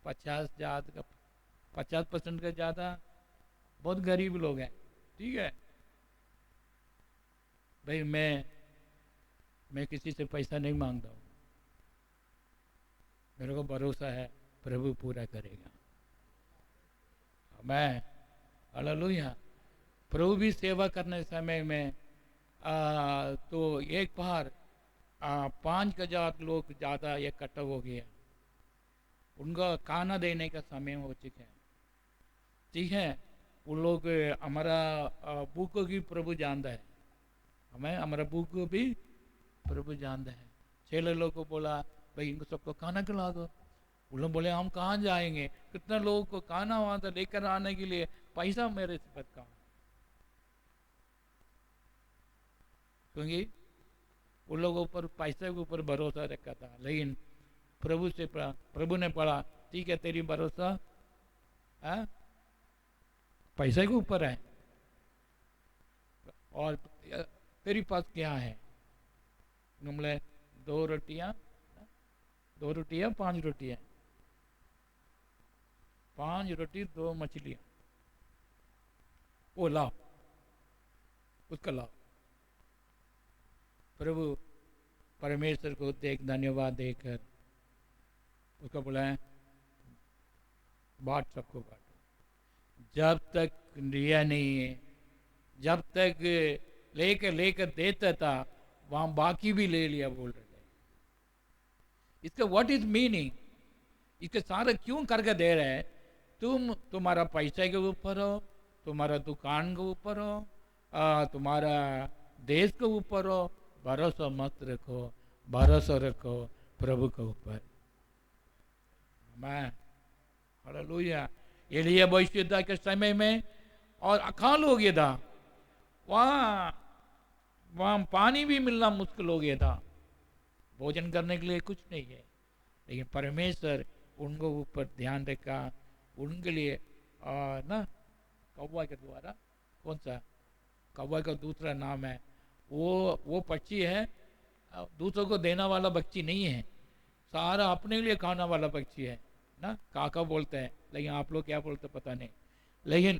50% का ज़्यादा बहुत गरीब लोग हैं, ठीक है भाई। मैं किसी से पैसा नहीं मांगता हूँ, मेरे को भरोसा है प्रभु पूरा करेगा। मैं हालेलुया। प्रभु भी सेवा करने समय में तो एक बार 5,000 लोग ज़्यादा इकट्ठा हो गया, उनका खाना देने का समय हो चुका है, ठीक है। वो लोग हमारा भूख भी प्रभु जानता है, हमें हमारा भूख भी प्रभु जानता है। चेले लोग को बोला भाई इनको सबको खाना खिला दो। वो लोग बोले हम कहाँ जाएंगे, कितने लोगों को खाना वहाँ से लेकर आने के लिए पैसा मेरे से कहाँ, क्योंकि उन लोगों पर पैसे के ऊपर भरोसा रखा था। लेकिन प्रभु ने पढ़ा ठीक है तेरी भरोसा पैसे के ऊपर है, और तेरे पास क्या है? हमले 2 रोटियां, 5 रोटियां, 5 रोटी 2 मछलियां, वो लाओ, उसका लाओ। प्रभु परमेश्वर को धन्यवाद देकर उसका बोला है, बांट, सबको बांटो। जब तक लिया नहीं है, जब तक लेकर देता था, वहां बाकी भी ले लिया बोल रहे थे। इसका व्हाट इज मीनिंग? इसके सारा क्यों करके दे रहे है? तुम्हारा पैसे के ऊपर हो, तुम्हारा दुकान के ऊपर हो, तुम्हारा देश के ऊपर हो, भरोसा मत रखो, भरोसा रखो प्रभु के ऊपर। मैं हालेलुया। एलिया भविष्यद्वक्ता के समय में और अकाल हो गया था, वहाँ पानी भी मिलना मुश्किल हो गया था, भोजन करने के लिए कुछ नहीं है। लेकिन परमेश्वर उनको ऊपर ध्यान रखा, उनके लिए ना कौवा के द्वारा, कौन सा कौवा का दूसरा नाम है, वो पक्षी है, दूसरों को देने वाला पक्षी नहीं है, सारा अपने लिए खाने वाला पक्षी है ना, काका बोलते हैं, लेकिन आप लोग क्या बोलते पता नहीं। लेकिन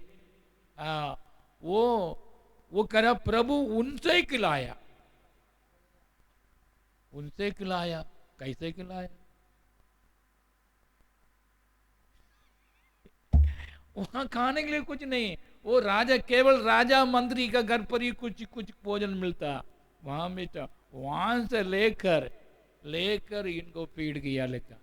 वो करा, प्रभु उनसे खिलाया, उनसे खिलाया। कैसे खिलाया? वहां खाने के लिए कुछ नहीं, वो राजा, केवल राजा मंत्री का घर पर ही कुछ कुछ भोजन मिलता, वहां मिलता, वहां से लेकर इनको फीड किया लेकर।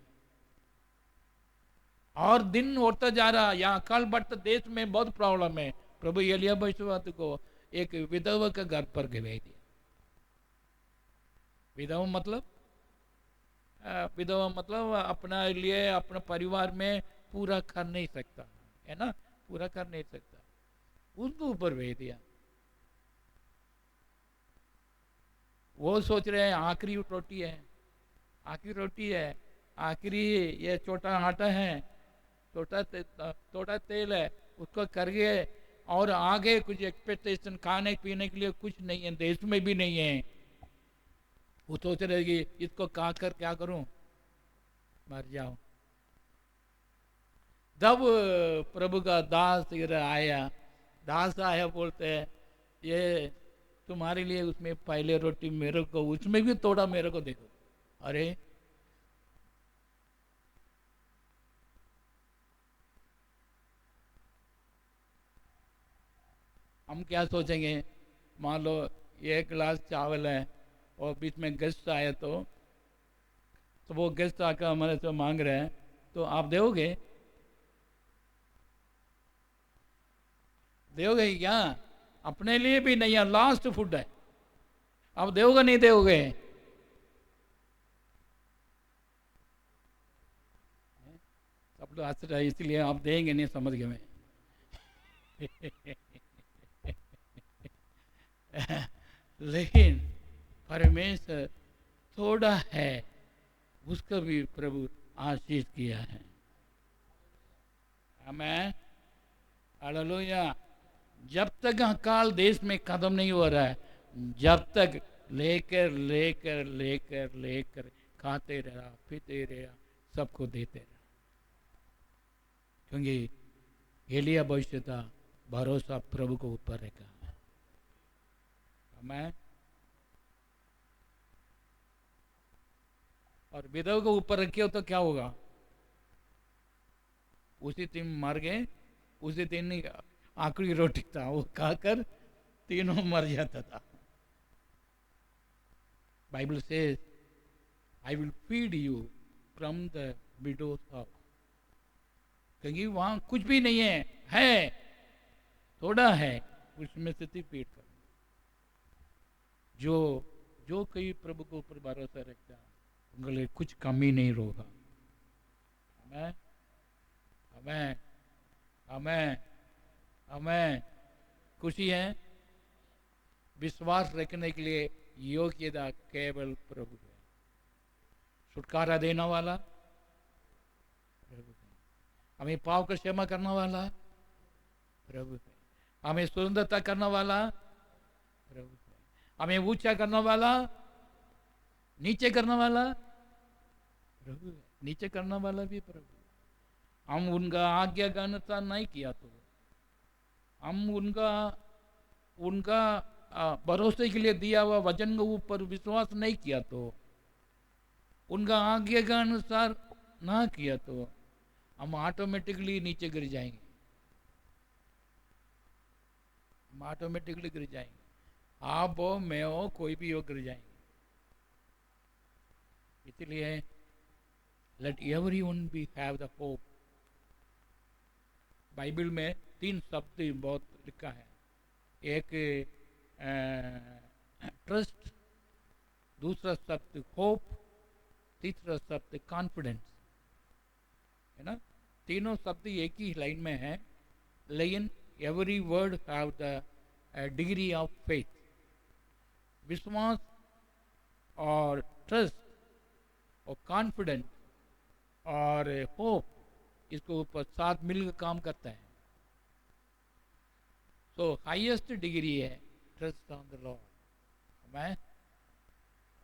और दिन होता जा रहा, यहाँ अकाल बढ़ता, देश में बहुत प्रॉब्लम है। प्रभु एलिया भविष्यद्वक्ता को एक विधवा के घर पर भेज दिया। विधवा मतलब अपना लिए, अपने परिवार में पूरा कर नहीं सकता है ना, पूरा कर नहीं सकता, उसको ऊपर भेज दिया। वो सोच रहे हैं आखिरी रोटी है, आखिरी रोटी है, आखिरी ये छोटा आटा है, छोटा तेल है, उसको करके, और आगे कुछ एक्सपेक्टेशन खाने पीने के लिए कुछ नहीं है, देश में भी नहीं है। वो सोच रहे कि इसको खाकर क्या करूं, मर जाऊं। जब प्रभु का दास इधर आया, बोलते हैं, ये तुम्हारे लिए उसमें पहले रोटी मेरे को, उसमें भी थोड़ा मेरे को दे दो। अरे हम क्या सोचेंगे, मान लो 1 गिलास चावल है और बीच में गेस्ट आया, तो वो गेस्ट आकर हमारे से मांग रहे हैं, तो आप दोगे? दोगे क्या? अपने लिए भी नहीं है, लास्ट फूड है, आप दोगे नहीं दोगे? सब लोग हंस रहे, इसलिए आप देंगे नहीं, समझ गए मैं। लेकिन परमेश्वर थोड़ा है, उसका भी प्रभु आशीष किया है। आमीन, हालेलुया। जब तक अकाल देश में खत्म नहीं हो रहा है, जब तक लेकर लेकर लेकर लेकर खाते रहा, पीते रहा, सबको देते रहा। क्योंकि एलिया भविष्यद्वक्ता भरोसा प्रभु को ऊपर रखा। मैं और विधवा को ऊपर रखे हो तो क्या होगा? उसी दिन मर गए, उसी दिन आखिरी रोटी था, वो खाकर तीनों मर जाता था। बाइबल से I will feed you from the widows house, क्योंकि वहां कुछ भी नहीं है, थोड़ा है, उसमें से फीड कर। जो कोई प्रभु को ऊपर भरोसा रखता है, उनके लिए कुछ कमी नहीं होगा। हमें हमें हमें हमें खुशी है, विश्वास रखने के लिए योग्यता केवल प्रभु है। छुटकारा देने वाला प्रभु है, हमें पाप का क्षमा करने वाला प्रभु है। हमें स्वतंत्रता करने वाला प्रभु है। हमें ऊंचा करने वाला, नीचे करने वाला प्रभु है। नीचे करने वाला भी प्रभु है। हम उनका आज्ञा का अनुसार नहीं किया तो, हम उनका उनका भरोसे के लिए दिया हुआ वचन के ऊपर विश्वास नहीं किया तो, उनका आज्ञा के अनुसार ना किया तो हम ऑटोमेटिकली नीचे गिर जाएंगे। हम ऑटोमेटिकली गिर जाएंगे। आप हो, मैं हो, कोई भी हो, गिर जाएंगे। इसलिए late everyone be have the hope. Bible में 3 शब्द बहुत लिखा है। एक ट्रस्ट, दूसरा शब्द होप, तीसरा शब्द कॉन्फिडेंस, है ना। तीनों शब्द एक ही लाइन में है, लेकिन every word have the degree of faith. विश्वास और ट्रस्ट और कॉन्फिडेंस और होप, इसको ऊपर साथ मिलकर काम करता है। तो हाईएस्ट डिग्री है ट्रस्ट ऑन द लॉर्ड। हमें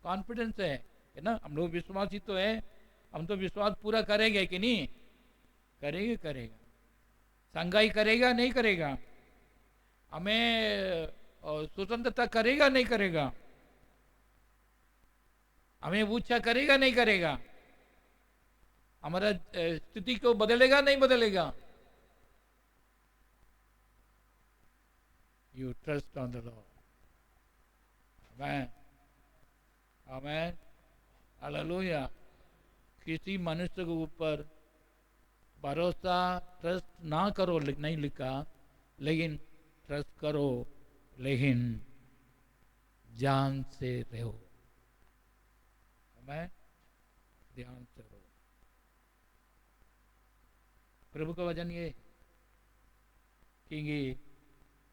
कॉन्फिडेंस है ना। हम लोग विश्वासी तो है, हम तो विश्वास पूरा करेंगे कि नहीं करेंगे? करेगा। संगाई करेगा नहीं करेगा? हमें स्वतंत्रता करेगा नहीं करेगा? हमें ऊंचा करेगा नहीं करेगा? हमारा स्थिति को बदलेगा नहीं बदलेगा? You trust on the Lord. Amen. Amen. Hallelujah. किसी मनुष्य के ऊपर भरोसा ट्रस्ट ना करो नहीं लिखा, लेकिन ट्रस्ट करो, लेकिन ध्यान से रहो। Amen. ध्यान से रहो। प्रभु का वचन ये कि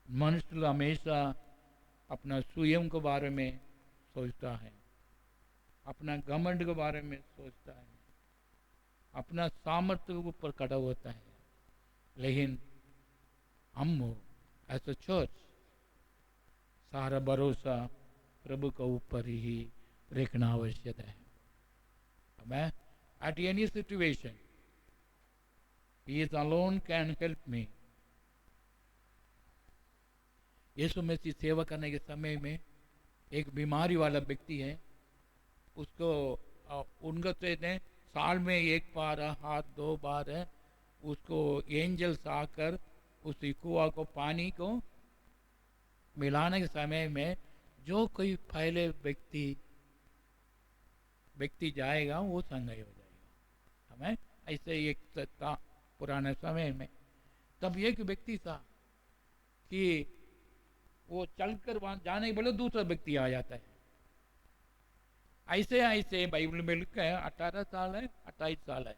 मनुष्य हमेशा अपना स्वयं के बारे में सोचता है, अपना घमंड के बारे में सोचता है, अपना सामर्थ्य के ऊपर खड़ा होता है। लेकिन हम एज अ चर्च सारा भरोसा प्रभु के ऊपर ही रखना आवश्यक है। हमें at any situation he is alone can help me. Yeshu Masih सेवा करने के समय में एक बीमारी वाला व्यक्ति है, उसको उनका तो साल में 1 बार हाथ 2 बार है, उसको एंजल्स आकर उस कुआं को पानी को मिलाने के समय में जो कोई पहले व्यक्ति जाएगा वो संगय हो जाएगा। हमें ऐसे एक था पुराने समय में। तब एक व्यक्ति था कि वो चलकर वहां जाने के बोले दूसरा व्यक्ति आ जाता है। ऐसे ऐसे बाइबल में लिखा है 18 साल है 28 साल है,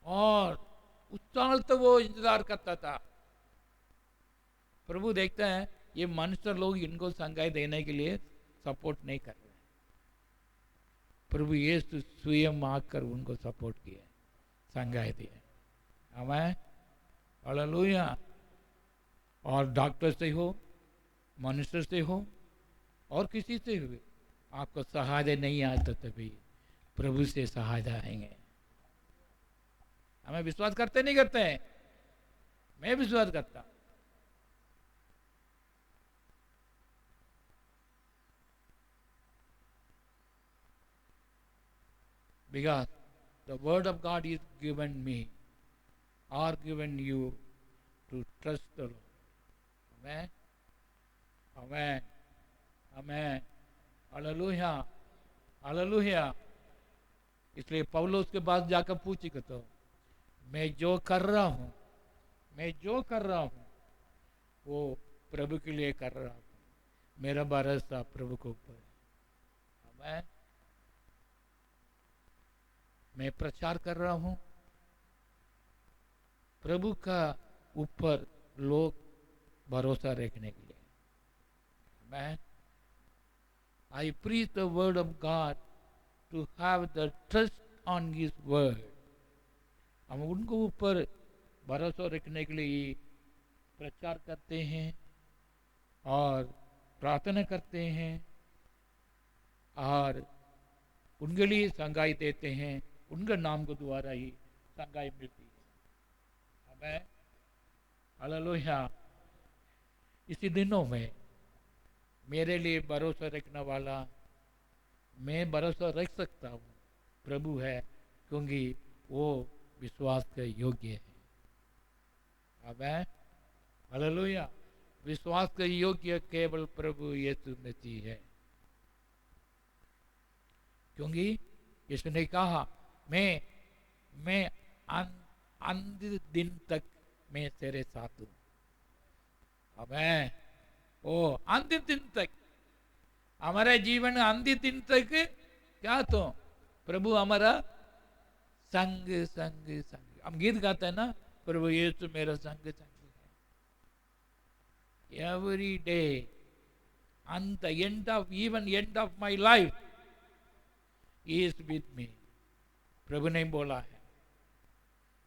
और उस साल तो वो इंतजार करता था। प्रभु देखता है ये मनुष्य लोग इनको संगाई देने के लिए सपोर्ट नहीं कर रहे। प्रभु यीशु स्वयं आकर उनको सपोर्ट किया, संगाई दिया। हमें हालेलुया। और डॉक्टर से हो, मनुष्य से हो, और किसी से हुए, आपको सहायता नहीं आता तभी प्रभु से सहायता आएंगे। हमें विश्वास करते नहीं करते हैं? मैं विश्वास करता। Because the word of God is given me or given you to trust the Lord. Amen. Amen. Amen. Hallelujah. Hallelujah. इसलिए पौलुस के पास जाकर पूछी कि तो मैं जो कर रहा हूँ वो प्रभु के लिए कर रहा हूँ। मेरा भरोसा प्रभु के ऊपर है। मैं प्रचार कर रहा हूँ प्रभु का ऊपर लोग भरोसा रखने के लिए। मैं I preach the word of God to have the trust on His word. हम उनको ऊपर भरोसा रखने के लिए प्रचार करते हैं और प्रार्थना करते हैं और उनके लिए संगाई देते हैं, उनके नाम के द्वारा ही संगाई मिलती है। हमें हालेलुया। इसी दिनों में मेरे लिए भरोसा रखने वाला, मैं भरोसा रख सकता हूँ, प्रभु है, क्योंकि वो विश्वास के योग्य है। हमें हालेलुया। विश्वास के योग्य केवल प्रभु यीशु मसीह है, क्योंकि यीशु ने कहा मैं अंत दिन तक मैं तेरे साथ हूँ। हमें ओ अंतिम दिन तक, हमारे जीवन अंतिम दिन तक क्या तो प्रभु हमारा संग संग संग। हम गीत गाते हैं ना, प्रभु यीशु मेरा संग संग है। Every day and the end of my life he is with me। प्रभु ने बोला है,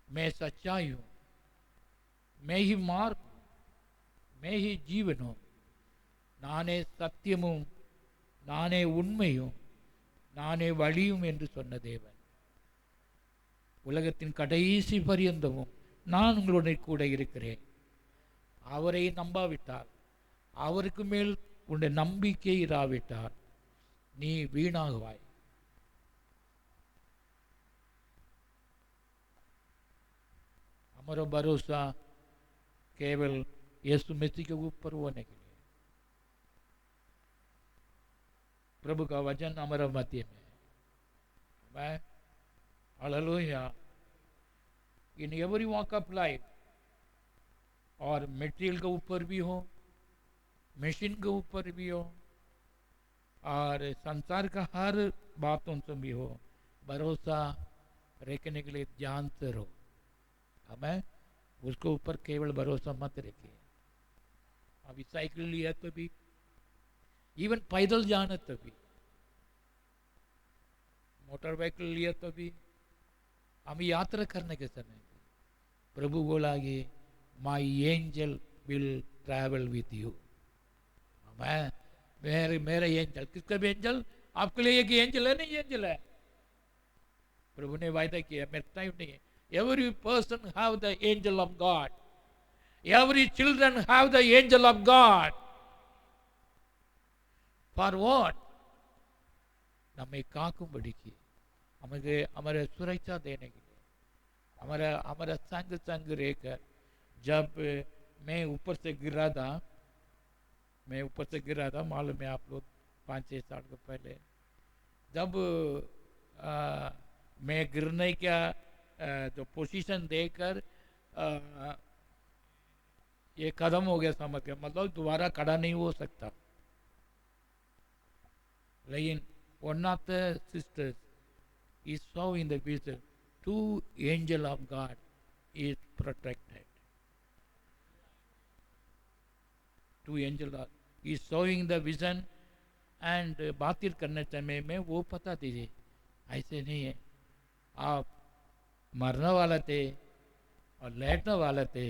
मैं सच्चाई हूं, मैं ही मार्ग हूं, मैं ही जीवन हूं, நானே சத்தியமும் நானே உண்மையும் நானே வழியும் என்று சொன்ன தேவன், உலகத்தின் கடைசி பரியந்தமும் நான் உங்களுடன் கூட இருக்கிறேன்। அவரை நம்பாவிட்டால், அவருக்கு மேல் உன்னுடைய நம்பிக்கை இராவிட்டால் நீ வீணாகுவாய்। हमारा भरोसा केवल यीशु मसीह के ऊपर होने के लिए। प्रभु का वचन हमारा मध्य में है। Hallelujah. In every walk of life, और मटेरियल के ऊपर भी हो, मशीन के ऊपर भी हो, और संसार का हर बातों से भी हो, भरोसा रखने के लिए जानते रहो। हमें उसके ऊपर केवल भरोसा मत रखिए। अभी साइकिल लिया तो भी, इवन पैदल जाना तो भी, मोटर व्हीकल लिया तो भी, हम यात्रा करने के समय प्रभु बोला कि माई angel will travel with you. मेरे एंजल, किसका भी एंजल? आपके लिए एक एंजल है, नहीं एंजल है। प्रभु ने वायदा किया, मेरा टाइम नहीं है। Every person have the angel of God. Every children have the angel of God. For what? हमें काकुंबड़ी की, हमारे सुरक्षा देने के लिए, हमारा संग संग रहकर। जब मैं ऊपर से गिरा था, मालूम है आप लोग, 5-6 साल के पहले, जब मैं गिरने का जो पोजीशन देकर ये कदम हो गया, समझ के मतलब दोबारा खड़ा नहीं हो सकता। लेकिन one of the sisters is so in the vision, 2 angel of God is protected. 2 angel is showing the vision. And बातचीत करने समय में वो पता दीजिए, ऐसे नहीं है, आप मरने वाले थे और लेटने वाले थे,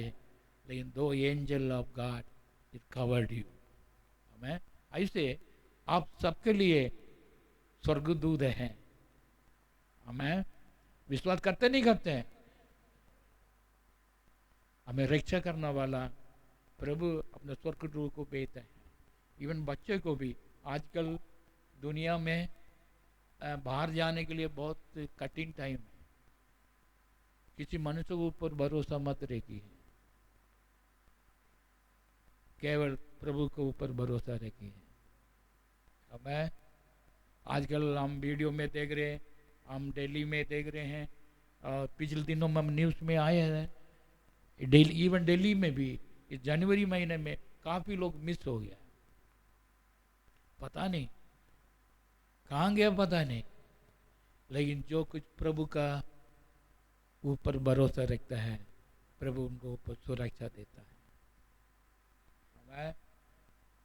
लेकिन 2 angel of God it covered you. हमें ऐसे आप सबके लिए स्वर्गदूत हैं। हमें विश्वास करते नहीं करते हैं? हमें रक्षा करने वाला प्रभु अपने स्वर्गदूत को भेजते हैं। इवन बच्चे को भी आजकल दुनिया में बाहर जाने के लिए बहुत कठिन टाइम है। किसी मनुष्य के ऊपर भरोसा मत रखिए, केवल प्रभु के ऊपर भरोसा रखिए। हमें आजकल हम वीडियो में देख रहे हैं, हम दिल्ली में देख रहे हैं, और पिछले दिनों में हम न्यूज़ में आए हैं, इवन दिल्ली में भी इस जनवरी महीने में काफ़ी लोग मिस हो गया। पता नहीं कहाँ गया, पता नहीं, लेकिन जो कुछ प्रभु का ऊपर भरोसा रखता है, प्रभु उनको ऊपर सुरक्षा देता है। हमें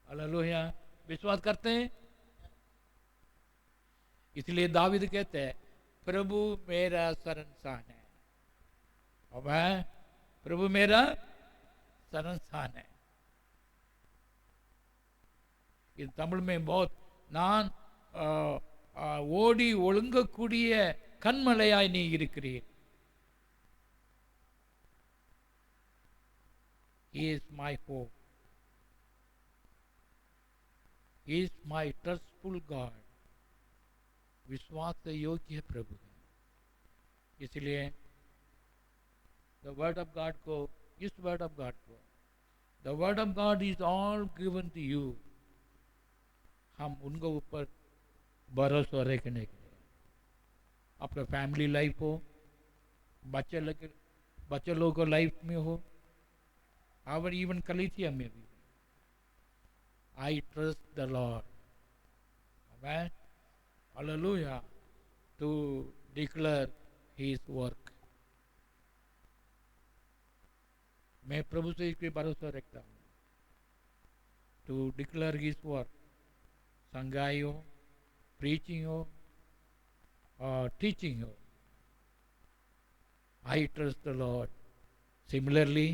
हालेलुया विश्वास करते हैं। इसलिए दावीद कहते हैं, प्रभु मेरा शरणस्थान है। हमें प्रभु मेरा शरण स्थान है। இது தமிழ் में बहुत நான் ஓடி ஒழுங்கக்கூடிய கண்மலையாய் நீ இருக்கிறீர். He is my hope. He is my trustful God. विश्वास योग्य प्रभु है। इसलिए द वर्ड ऑफ गॉड को, इस वर्ड ऑफ गॉड को, the word of God is all given to you, हम उनको ऊपर भरोसा रखने के लिए, अपने फैमिली लाइफ हो, बच्चे लोगों को लाइफ में हो, और इवन कलीसिया में भी, I trust the Lord, amen, hallelujah, to declare his work. मैं प्रभु से इसके भरोसा रखता हूँ, टू डिक्लेयर हिज वर्क, संगाई हो, प्रीचिंग हो और टीचिंग हो, I trust the Lord. Similarly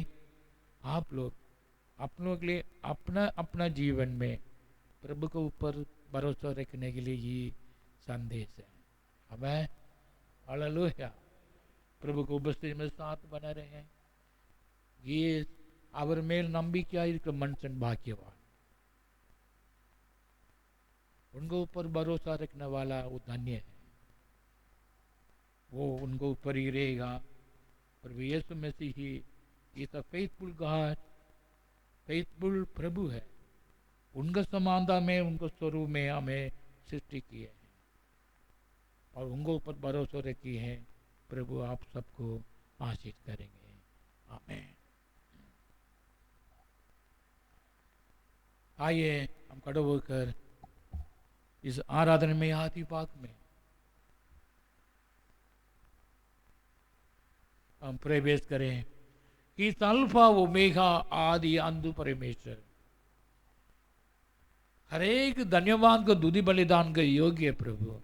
आप लोग अपनों के लिए अपना अपना जीवन में प्रभु के ऊपर भरोसा रखने के लिए ये संदेश है। हमें हालेलुया, प्रभु को उपस्थिति में साथ बना रहे। ये அவர் மேல் நம்பிக்கையா இருக்கிற மனுஷன் भाग्यवान, उनको ऊपर भरोसा रखने वाला वो धन्य है, वो उनको ऊपर ही रहेगा। और Yeshu Masih he is a faithful God, faithful प्रभु है, उनका समानता में, उनको स्वरूप में हमें सृष्टि की है और उनको ऊपर भरोसा रखी है। प्रभु आप सबको आशीष करेंगे, आमीन। आइए हम खड़े होकर इस आराधना में हाथी पाक में हम प्रवेश करें कि अल्फा ओमेगा आदि अंत परमेश्वर, हर एक धन्यवाद को दुधि बलिदान का योग्य प्रभु,